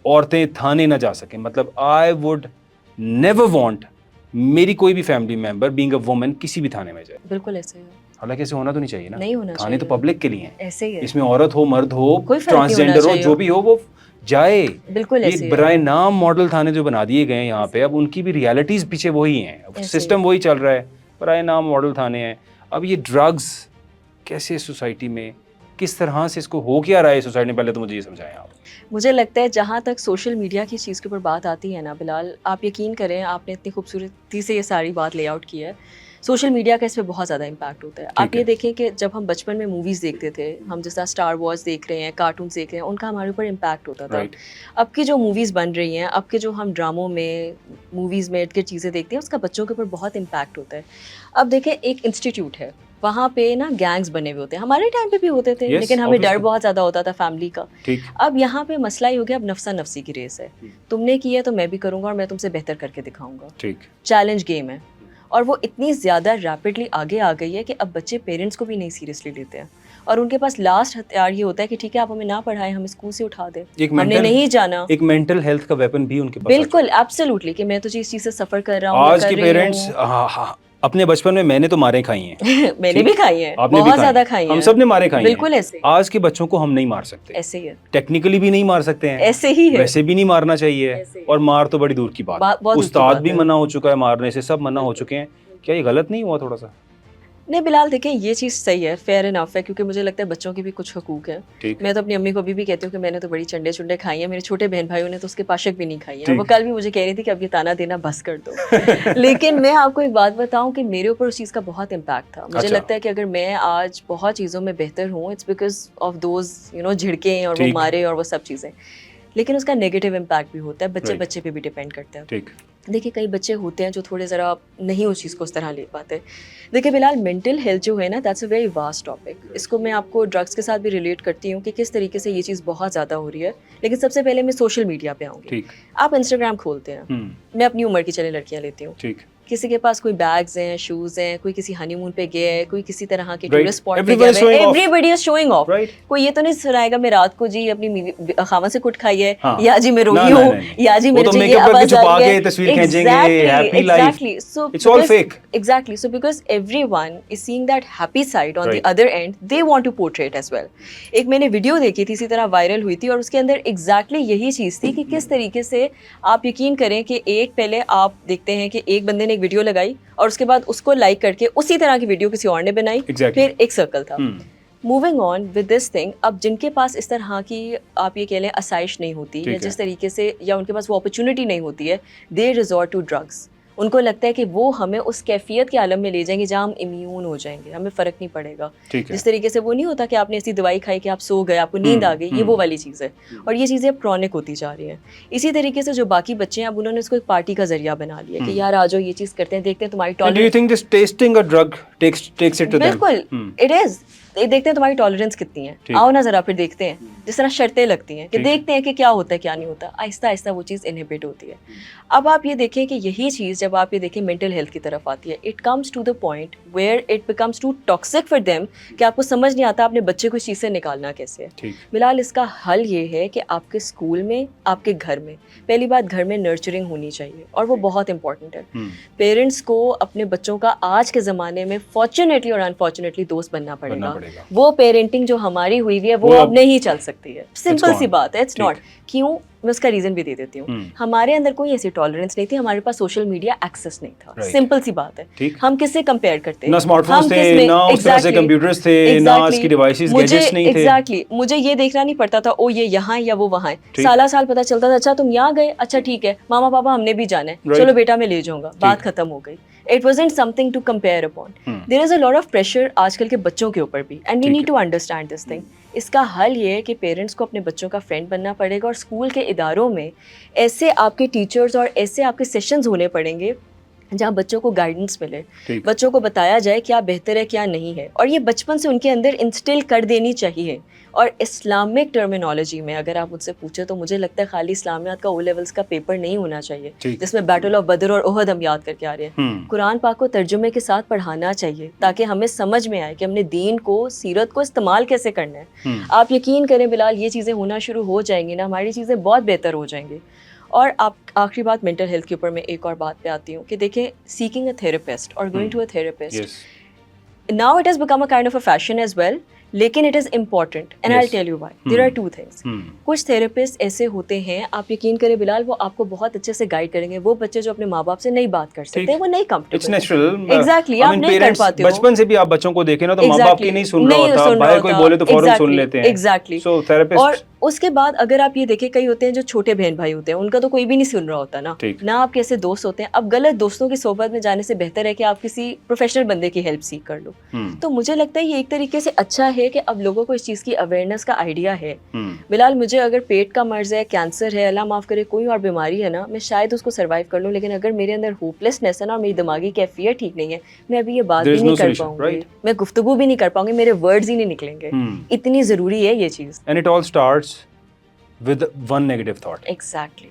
عورتیں تھانے نہ جا سکیں. مطلب آئی وڈ نیور وانٹ میری کوئی بھی family member being a woman کسی بھی تھانے میں جائے. بالکل ایسے ہے. حالانکہ ایسے ہونا تو نہیں چاہیے نا. نہیں ہونا تھانے تو چاہیے. پبلک کے لیے ہیں. ایسے ہی ہے. اس میں عورت ہو مرد ہو کوئی فرق نہیں ہونا ٹرانسجینڈر ہو چاہیے. جو بھی ہو وہ جائے. بالکل ایسے یہ ہی ہے. برائے نام ماڈل تھانے جو بنا دیے گئے ہیں یہاں پہ, اب ان کی بھی ریالٹیز پیچھے وہی ہیں, سسٹم وہی چل رہا ہے, برائے نام ماڈل تھانے ہیں. اب یہ ڈرگز کیسے سوسائٹی میں کس طرح سے اس کو ہو کیا رہا ہے سوسائٹی میں, پہلے تو مجھے یہ سمجھائیں آپ. مجھے لگتا ہے جہاں تک سوشل میڈیا کی چیز کے اوپر بات آتی ہے نا بلال, آپ یقین کریں آپ نے اتنی خوبصورتی سے یہ ساری بات لے آؤٹ کی ہے. سوشل میڈیا کا اس پہ بہت زیادہ امپیکٹ ہوتا ہے. آپ یہ دیکھیں کہ جب ہم بچپن میں موویز دیکھتے تھے, ہم جیسا اسٹار وارز دیکھ رہے ہیں, کارٹونس دیکھ رہے ہیں, ان کا ہمارے اوپر امپیکٹ ہوتا تھا. اب کی جو موویز بن رہی ہیں, اب کے جو ہم ڈراموں میں موویز میں کے چیزیں دیکھتے ہیں, اس کا بچوں کے اوپر بہت امپیکٹ ہوتا ہے. اب دیکھیں ایک انسٹیٹیوٹ ہے, وہاں پہ نا گینگز بنے ہوئے ہوتے ہیں, ہمارے ٹائم پہ بھی ہوتے تھے, لیکن ہمیں ڈر بہت زیادہ ہوتا تھا فیملی کا. اب یہاں پہ مسئلہ ہی ہو گیا, اب نفسا نفسی کی ریس ہے. تم نے کی ہے تو میں بھی کروں گا, اور میں تم سے بہتر کر کے دکھاؤں گا. چیلنج گیم ہے, اور وہ اتنی زیادہ ریپڈلی آگے آ گئی ہے کہ اب بچے پیرنٹس کو بھی نہیں سیریسلی لیتے ہیں, اور ان کے پاس لاسٹ ہتھیار یہ ہوتا ہے کہ ٹھیک ہے آپ ہمیں نہ پڑھائیں, ہم اسکول سے اٹھا دیں, ہم نے نہیں جانا. ایک مینٹل ہیلتھ کا ویپن بھی ان کے پاس. بالکل ایبسلیوٹلی, کہ میں تو اس چیز سے سفر کر رہا ہوں. آج کے پیرنٹس اپنے بچپن میں میں نے تو ماریں کھائی ہیں, میں نے بھی کھائی ہیں, بہت زیادہ کھائی ہیں, ہم سب نے ماریں کھائی ہیں. بالکل ایسے. آج کے بچوں کو ہم نہیں مار سکتے. ایسے ہی ہے. ٹیکنیکلی بھی نہیں مار سکتے ہیں, ایسے ہی ہے. ویسے بھی نہیں مارنا چاہیے, اور مار تو بڑی دور کی بات. استاد بھی منع ہو چکا ہے مارنے سے, سب منع ہو چکے ہیں. کیا یہ غلط نہیں ہوا تھوڑا سا؟ نہیں بلال دیکھیں یہ چیز صحیح ہے, فیئر انف ہے, کیونکہ مجھے لگتا ہے بچوں کے بھی کچھ حقوق ہیں. میں تو اپنی امی کو بھی کہتی ہوں کہ میں نے تو بڑی چنڈے چنڈے کھائی ہیں, میرے چھوٹے بہن بھائیوں نے تو اس کے پاشک بھی نہیں کھائی ہیں. وہ کل بھی مجھے کہہ رہی تھی کہ اب یہ تانا دینا بس کر دو. لیکن میں آپ کو ایک بات بتاؤں کہ میرے اوپر اس چیز کا بہت امپیکٹ تھا. مجھے لگتا ہے کہ اگر میں آج بہت چیزوں میں بہتر ہوں, اٹس بیکاز آف دوز جھڑکیں اور وہ مارے اور وہ سب چیزیں. لیکن اس کا نیگیٹو امپیکٹ بھی ہوتا ہے, بچے بچے پہ بھی ڈپینڈ کرتا ہے. دیکھیے کئی بچے ہوتے ہیں جو تھوڑے ذرا نہیں اس چیز کو اس طرح لے پاتے. دیکھیے بلال مینٹل ہیلتھ جو ہے نا that's a very vast topic. اس کو میں آپ کو ڈرگس کے ساتھ بھی ریلیٹ کرتی ہوں کہ کس طریقے سے یہ چیز بہت زیادہ ہو رہی ہے. لیکن سب سے پہلے میں سوشل میڈیا پہ آؤں گی. آپ انسٹاگرام کھولتے ہیں, میں اپنی عمر کی چلے لڑکیاں لیتی ہوں, کسی کے پاس کوئی بیگز ہیں, شوز ہیں, کوئی کسی ہنی مون پہ گیا ہے, کوئی کسی طرح کے ٹورسٹ اسپاٹ پہ گیا ہے, ایوری بڈی از شوئنگ آف. کوئی یہ تو نہیں سنائے گا میں رات کو جی اپنی خاوند سے کٹ کھائی ہے, یا جی میں روئی ہوں, یا جی میرے یہ آواز آ رہی ہے. Exactly. So because everyone is seeing that happy side on the other end, they want to portray it as well. ایک میں نے ویڈیو دیکھی تھی اسی طرح وائرل ہوئی تھی, اور اس کے اندر ایگزیکٹلی یہی چیز تھی کہ کس طریقے سے آپ یقین کریں کہ ایک پہلے آپ دیکھتے ہیں کہ ایک بندے نے ایک ویڈیو لگائی اور اس کے بعد اس کو لائک کر کے اسی طرح کی ویڈیو کسی اور نے بنائی, پھر ایک سرکل تھا. Moving on with this thing, اب جن کے پاس اس طرح کی آپ یہ کہہ لیں آسائش نہیں ہوتی, یا جس طریقے سے یا ان کے پاس وہ اپرچونٹی نہیں ہوتی ہے, دے ریزورٹ ٹو ڈرگس. ان کو لگتا ہے کہ وہ ہمیں اس کیفیت کے عالم میں لے جائیں گے جہاں ہم امیون ہو جائیں گے, ہمیں فرق نہیں پڑے گا. جس طریقے سے وہ نہیں ہوتا کہ آپ نے ایسی دوائی کھائی کہ آپ سو گئے, آپ کو نیند آ گئی, یہ وہ والی چیز ہے. اور یہ چیزیں کرونک ہوتی جا رہی ہیں. اسی طریقے سے جو باقی بچے ہیں اب انہوں نے اس کو ایک پارٹی کا ذریعہ بنا لیا کہ یار آ جاؤ یہ چیز کرتے ہیں, دیکھتے ہیں تمہاری بالکل اٹ از, دیکھتے ہیں تمہاری ٹالرنس کتنی ہے, آؤ نا ذرا پھر دیکھتے ہیں. جس طرح شرطیں لگتی ہیں کہ دیکھتے ہیں کہ کیا ہوتا ہے کیا نہیں ہوتا, آہستہ آہستہ وہ چیز انہیبٹ ہوتی ہے. اب آپ یہ دیکھیں کہ یہی چیز جب آپ یہ دیکھیں مینٹل ہیلتھ کی طرف آتی ہے, it comes to the point where it becomes too toxic for them, کہ آپ کو سمجھ نہیں آتا اپنے بچے کو اس چیز سے نکالنا کیسے ہے. بلال اس کا حل یہ ہے کہ آپ کے اسکول میں, آپ کے گھر میں, پہلی بات گھر میں نرچرنگ ہونی چاہیے, اور وہ بہت امپورٹنٹ ہے. پیرنٹس کو اپنے بچوں کا آج کے زمانے میں فارچونیٹلی اور انفارچونیٹلی دوست بننا پڑے گا. وہ پیرنٹنگ جو ہماری ہوئی ہوئی ہے وہ اب نہیں چل سکتی ہے, سمپل سی بات ہے. It's not. کیوں؟ میں اس کا ریزن بھی دے دیتی ہوں. ہمارے اندر کوئی ایسی ٹالرنس نہیں تھی, ہمارے پاس سوشل میڈیا ایکسیس نہیں تھا, سمپل سی بات ہے. ہم کس سے کمپیئر کرتے ہیں؟ نہ اسمارٹ فونز تھے, نہ اس طرح سے کمپیوٹرز تھے, نہ اس کی ڈیوائسز گیجٹس نہیں تھے. ایگزیکٹلی مجھے یہ دیکھنا نہیں پڑتا تھا او یہ یہاں یا وہ وہاں ہے. سالہ سال پتہ چلتا تھا, اچھا تم یہاں گئے, اچھا ٹھیک ہے ماما پاپا ہم نے بھی جانا ہے, چلو بیٹا میں لے جاؤں گا, بات ختم ہو گئی. It wasn't something to compare upon. There is a lot of pressure آج کل کے بچوں کے اوپر بھی, and we need to understand this thing. اس کا حل یہ ہے کہ پیرنٹس کو اپنے بچوں کا فرینڈ بننا پڑے گا, اور اسکول کے اداروں میں ایسے آپ کے ٹیچرز اور ایسے آپ کے سیشنز ہونے پڑیں گے جہاں بچوں کو گائیڈنس ملے, ٹھیک. بچوں کو بتایا جائے کیا بہتر ہے کیا نہیں ہے, اور یہ بچپن سے ان کے اندر انسٹل کر دینی چاہیے. اور اسلامک ٹرمینالوجی میں اگر آپ مجھ سے پوچھیں تو مجھے لگتا ہے خالی اسلامیات کا او لیولس کا پیپر نہیں ہونا چاہیے جس میں بیٹل آف بدر اور احد ہم یاد کر کے آ رہے ہیں. قرآن پاک کو ترجمے کے ساتھ پڑھانا چاہیے تاکہ ہمیں سمجھ میں آئے کہ ہم نے دین کو, سیرت کو استعمال کیسے کرنا ہے. آپ یقین کریں بلال, یہ چیزیں ہونا شروع ہو جائیں گی نا, ہماری چیزیں بہت بہتر ہو جائیں گی. اور آپ آخری بات مینٹل ہیلتھ کے اوپر میں ایک اور بات پہ آتی ہوں کہ دیکھیں, سیکنگ اے تھراپسٹ اور going to a therapist now it has become a kind of a fashion as well, لیکن it is important and I will tell you why. There are two things. کچھ therapist ایسے ہوتے ہیں, آپ یقین کریں بلال, وہ آپ کو بہت اچھے سے گائیڈ کریں گے. وہ بچے جو اپنے ماں باپ سے نہیں بات کر سکتے, وہ نہیں کمفرٹیبل, ایگزیکٹلی آپ نہیں کر پاتے ہو. بچپن سے بھی آپ بچوں کو دیکھیں نا تو ماں باپ کی نہیں سن رہا ہوتا, بھائی کوئی بولے تو فوراً سن لیتے ہیں. ایگزیکٹلی. اور اس کے بعد اگر آپ یہ دیکھیں, کئی ہوتے ہیں جو چھوٹے بہن بھائی ہوتے ہیں, ان کا تو کوئی بھی نہیں سن رہا ہوتا نا, نہ آپ کے ایسے دوست ہوتے ہیں. اب غلط دوستوں کی صحبت میں جانے سے بہتر ہے کہ آپ کسی پروفیشنل بندے کی ہیلپ سیکھ کر لو. تو مجھے لگتا ہے یہ ایک طریقے سے اچھا ہے کہ اب لوگوں کو اس چیز کی اویئرنیس کا آئیڈیا ہے. بلال, مجھے اگر پیٹ کا مرض ہے, کینسر ہے, اللہ معاف کرے کوئی اور بیماری ہے نا, میں شاید اس کو سروائیو کر لوں, لیکن اگر میرے اندر ہوپلیسنیس ہے نا, اور میری دماغی کیفیت ٹھیک نہیں ہے, میں ابھی یہ بات بھی نہیں کر پاؤں گی, میں گفتگو بھی نہیں کر پاؤں گی, میرے ورڈز ہی نہیں نکلیں گے. اتنی ضروری ہے یہ چیز. And it all starts with one negative thought. Exactly.